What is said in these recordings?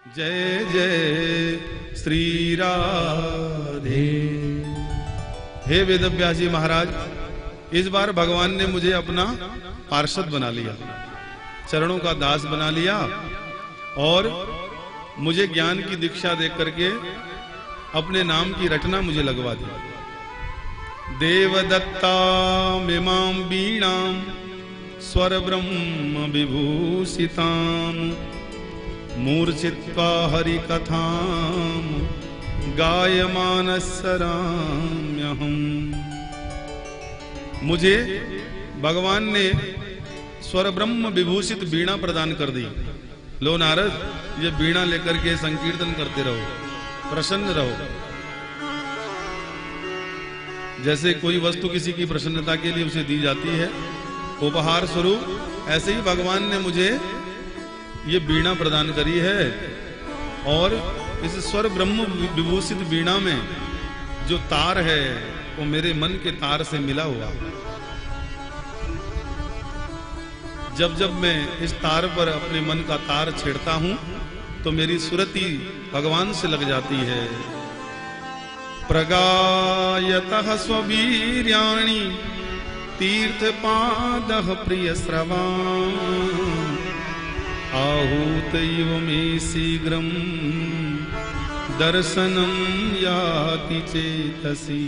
जय जय श्री राधे। हे वेदव्यास जी महाराज, इस बार भगवान ने मुझे अपना पार्षद बना लिया, चरणों का दास बना लिया और मुझे ज्ञान की दीक्षा दे करके अपने नाम की रटना मुझे लगवा दी। देवदत्ता मिमां वीणां स्वर ब्रह्म विभूषितां मूर्छित्वा हरि कथां गायमानस्सराम्यहम्। मुझे भगवान ने स्वर ब्रह्म विभूषित वीणा प्रदान कर दी। लो नारद, ये वीणा लेकर के संकीर्तन करते रहो, प्रसन्न रहो। जैसे कोई वस्तु किसी की प्रसन्नता के लिए उसे दी जाती है उपहार स्वरूप, ऐसे ही भगवान ने मुझे ये वीणा प्रदान करी है। और इस स्वर ब्रह्म विभूषित वीणा में जो तार है वो मेरे मन के तार से मिला हुआ। जब जब मैं इस तार पर अपने मन का तार छेड़ता हूं तो मेरी सुरति भगवान से लग जाती है। प्रगायतः स्ववीर्याणि तीर्थपादः प्रियश्रवान् आहूत इव मे शीघ्रं दर्शनं याति चेतसि।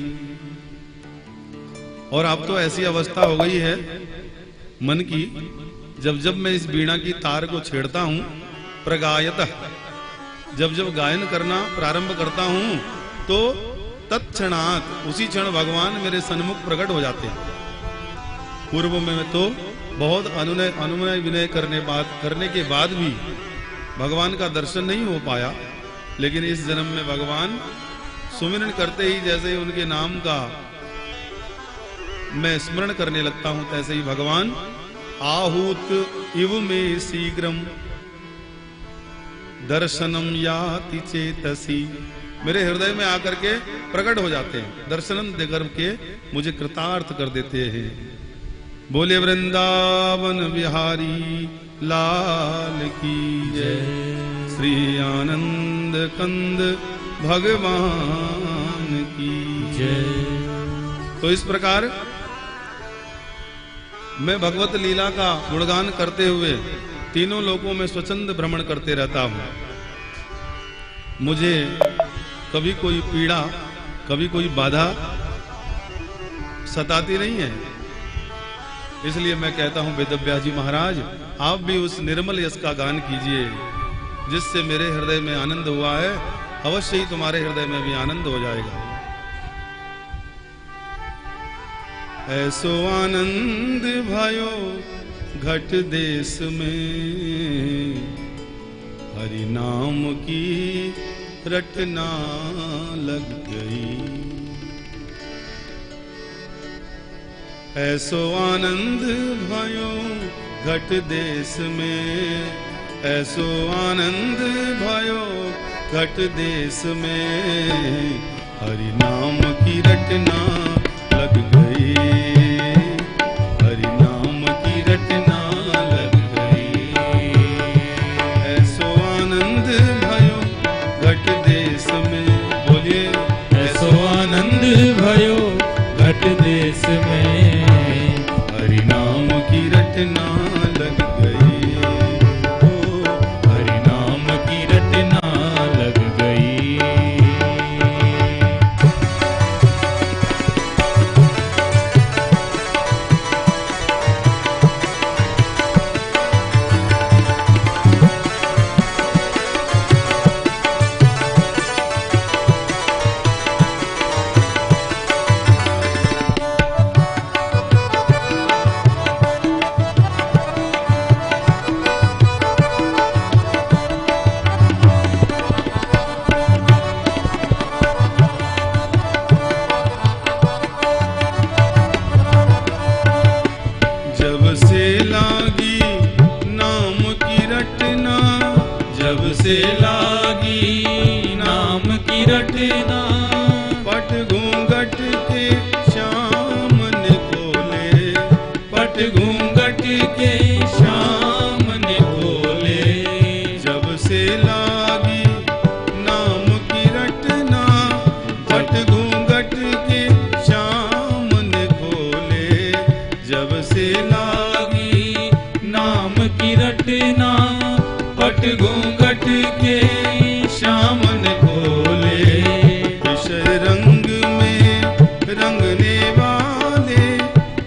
और अब तो ऐसी अवस्था हो गई है मन की, जब जब मैं इस वीणा की तार को छेड़ता हूं, प्रगायतः, जब जब गायन करना प्रारंभ करता हूं तो तत्क्षणात, उसी क्षण भगवान मेरे सन्मुख प्रकट हो जाते हैं। पूर्व में मैं तो बहुत अनुनय विनय करने के बाद भी भगवान का दर्शन नहीं हो पाया, लेकिन इस जन्म में भगवान सुमिरन करते ही जैसे ही उनके नाम का मैं स्मरण करने लगता हूं, तैसे ही भगवान आहूत इव मे शीघ्रम दर्शनम याति चेतसि, मेरे हृदय में आकर के प्रकट हो जाते हैं, दर्शनम देकर के मुझे कृतार्थ कर देते हैं। बोले वृंदावन बिहारी लाल की जय, श्री आनंद कंद भगवान की जय। तो इस प्रकार मैं भगवत लीला का गुणगान करते हुए तीनों लोकों में स्वच्छंद भ्रमण करते रहता हूं। मुझे कभी कोई पीड़ा, कभी कोई बाधा सताती नहीं है। इसलिए मैं कहता हूं वेदव्यास जी महाराज, आप भी उस निर्मल यश का गान कीजिए जिससे मेरे हृदय में आनंद हुआ है, अवश्य ही तुम्हारे हृदय में भी आनंद हो जाएगा। ऐसो आनंद भयो घट देश में, हरि नाम की रटना लग गई। ऐसो आनंद भयो घट देश में, ऐसो आनंद भयो घट देश में, हरि नाम की रटना लग गई, हरि नाम की रटना लग गई। ऐसो आनंद भयो घट देश में, बोलिए ऐसो आनंद भयो घट देश में, हरि नाम की रटना लग गई, ओ हरि नाम की रटना लग गई। जब से लागी नाम की रटना, पट घूंघट के श्याम ने खोले, पट घूंघट के श्याम ने खोले। जब से लागी घट के श्याम ने खोले, विषय रंग में रंगने वाले,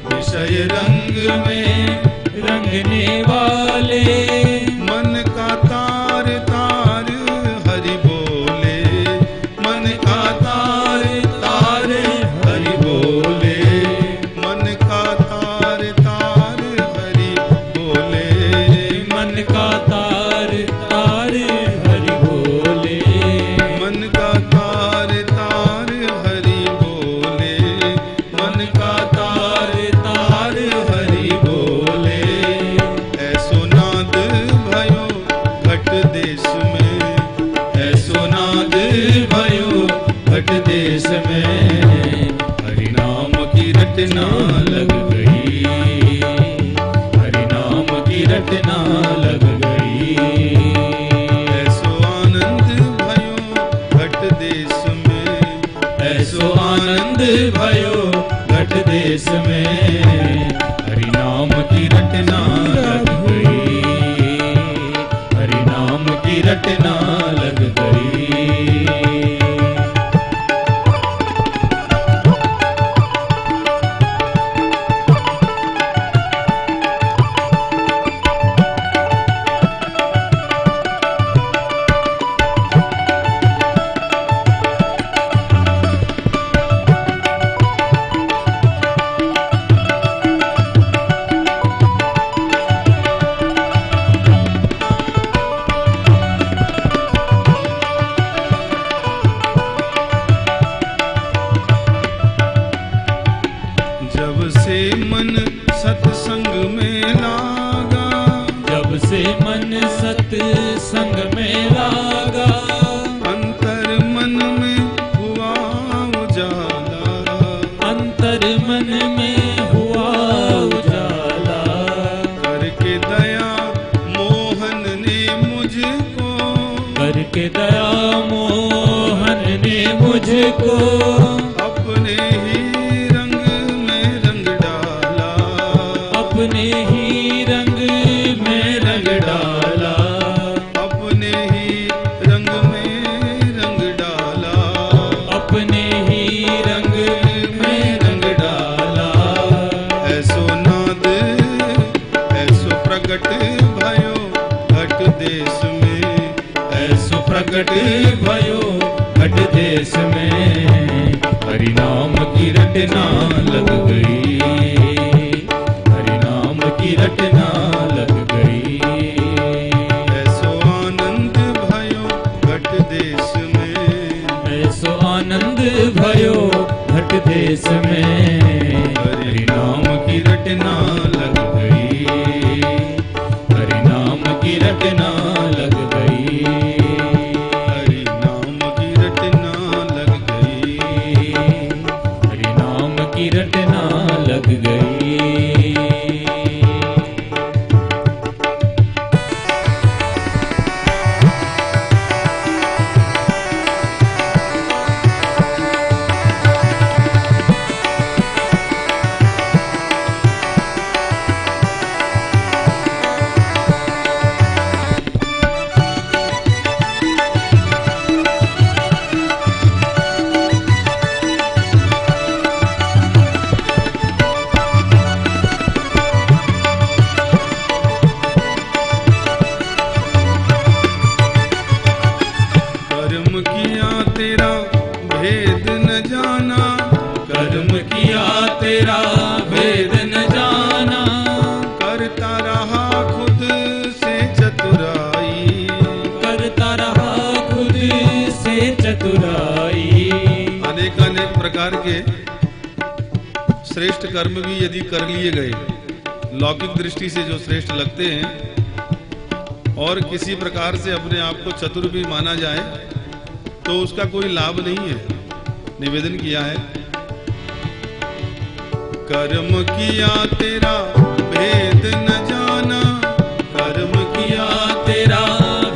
विषय रंग में रंगने वाले, मन का तार तार हरि बोले, मन का तार तार हरि बोले, मन का तार तार हरि बोले, मन का तार तार हरि बोले, मन का तार तार हरि बोले, मन का तार तार हरि बोले। ऐसो नाद भयो घट देश में, ऐसो नाद भयो घट देश में, हरि नाम की रटना लग गई, हरि नाम की रटना लग गई। ऐसो आनंद भयो घट देश में, ऐसो आनंद भयो घट देश में, हरि नाम की रटना लग गई, हरि नाम की रटना लग गई। जब से मन सत्संग में लागा, जब से मन सत्संग में लागा, अंतर मन में हुआ उजाला, अंतर मन में हुआ उजाला, करके दया मोहन ने मुझको, करके दया मोहन ने मुझको, अपने ही रंग में रंग डाला, अपने ही रंग में रंग डाला, अपने ही रंग में रंग डाला, अपने ही रंग में रंग डाला। ऐसो नाद ऐसो प्रकट भयो घट देश में, ऐसो प्रकट भयो घट देश में, हरि नाम की रटना लग गई, हरि नाम की रटना लग गई। ऐसो आनंद भयो घट देश में, ऐसो आनंद भयो घट देश में, हरि नाम की रटना लग गई, हरि नाम की रटना लग गई, हरि नाम की रटना लग गई, हरि नाम की रटना लग गई। कर्म किया तेरा भेद न जाना, कर्म किया तेरा भेद न जाना, करता रहा खुद से चतुराई, करता रहा खुद से चतुराई। अनेक अनेक प्रकार के श्रेष्ठ कर्म भी यदि कर लिए गए, लौकिक दृष्टि से जो श्रेष्ठ लगते हैं, और किसी प्रकार से अपने आप को चतुर भी माना जाए, तो उसका कोई लाभ नहीं है। निवेदन किया है, कर्म किया तेरा भेद न जाना, कर्म किया तेरा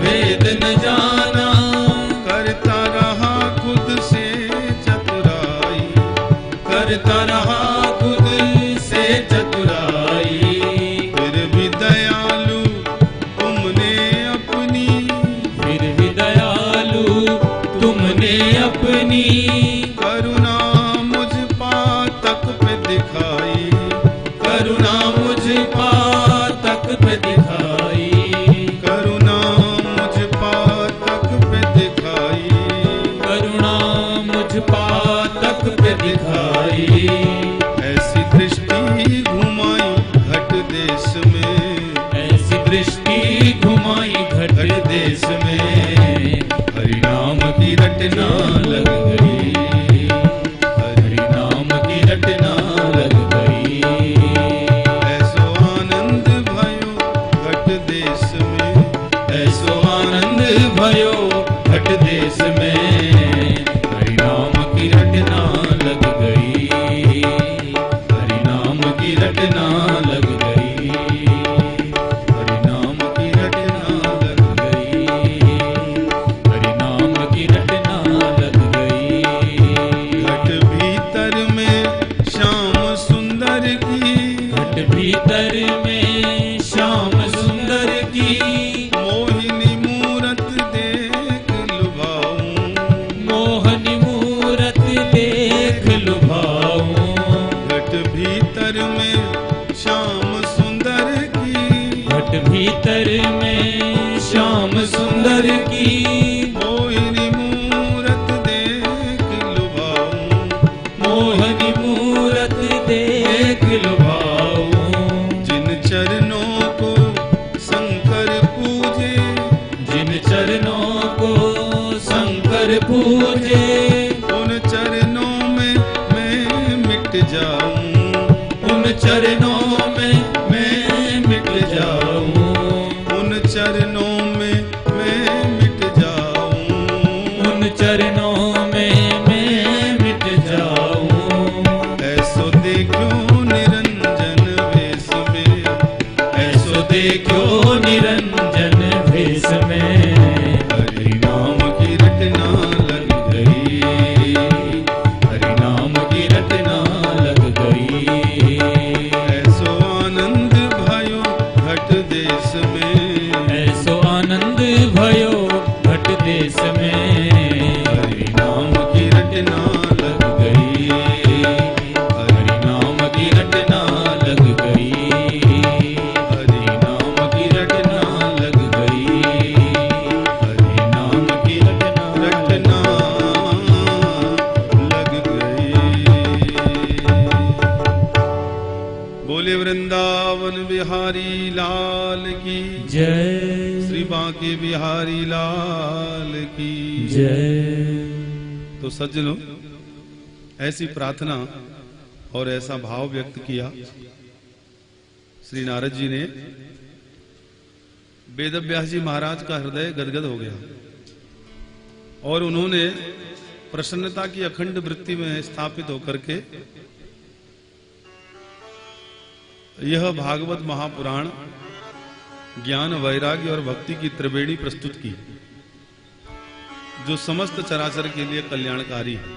भेद न जाना, करता रहा खुद से चतुराई, करता रहा खुद से चतुराई। फिर भी दयालु तुमने अपनी, रटना लग गई, हरि नाम की रटना लग गई। ऐसो आनंद भयो घट देश में, ऐसो आनंद भयो घट देश में, हरि नाम की रटना लग गई, हरि नाम की रटना लग गई, हरि नाम की रटना लग गई, हरि नाम की रटना लग गई। घट भीतर में श्याम सुंदर की, घट भीतर में श्याम सुंदर की, मोहिनी मूरत देख लुभाऊं, मोहनी मूरत देख लुभाऊं। घट भीतर में श्याम सुंदर की, घट भीतर में श्याम सुंदर की, मोहिनी मूरत देख लुभाऊं, मोहनी मूरत देख लुभाऊं। जिन चरणों को शंकर पूजे, जिन चरणों को शंकर पूजे, उन चरणों में मैं मिट जाऊं, उन चरणों में मैं मिट जाऊं, उन चरणों में मैं मिट जाऊं। उन चरणों में मैं मिट जाऊं। ऐसो देखो निरंजन वेश में, ऐसो देखो निरंजन भेष में, हरि नाम की रटना लग गई, हरि नाम की रटना लग गई। ऐसो आनंद भयो घट देश में, ऐसो आनंद भयो घट देश में, हरि नाम की रटना लग गई, हरि नाम की रटना लग गई, हरि नाम की रटना लग गई, हरि नाम की रटना रटना लग गई। बोले वृंदावन बिहारी लाल की, जय श्री बांके बिहारी लाल की जय। तो सज्जनों, ऐसी प्रार्थना और ऐसा भाव व्यक्त किया श्री नारद जी ने। वेदव्यास जी महाराज का हृदय गदगद हो गया और उन्होंने प्रसन्नता की अखंड वृत्ति में स्थापित होकर के यह भागवत महापुराण ज्ञान, वैराग्य और भक्ति की त्रिवेणी प्रस्तुत की, जो समस्त चराचर के लिए कल्याणकारी है।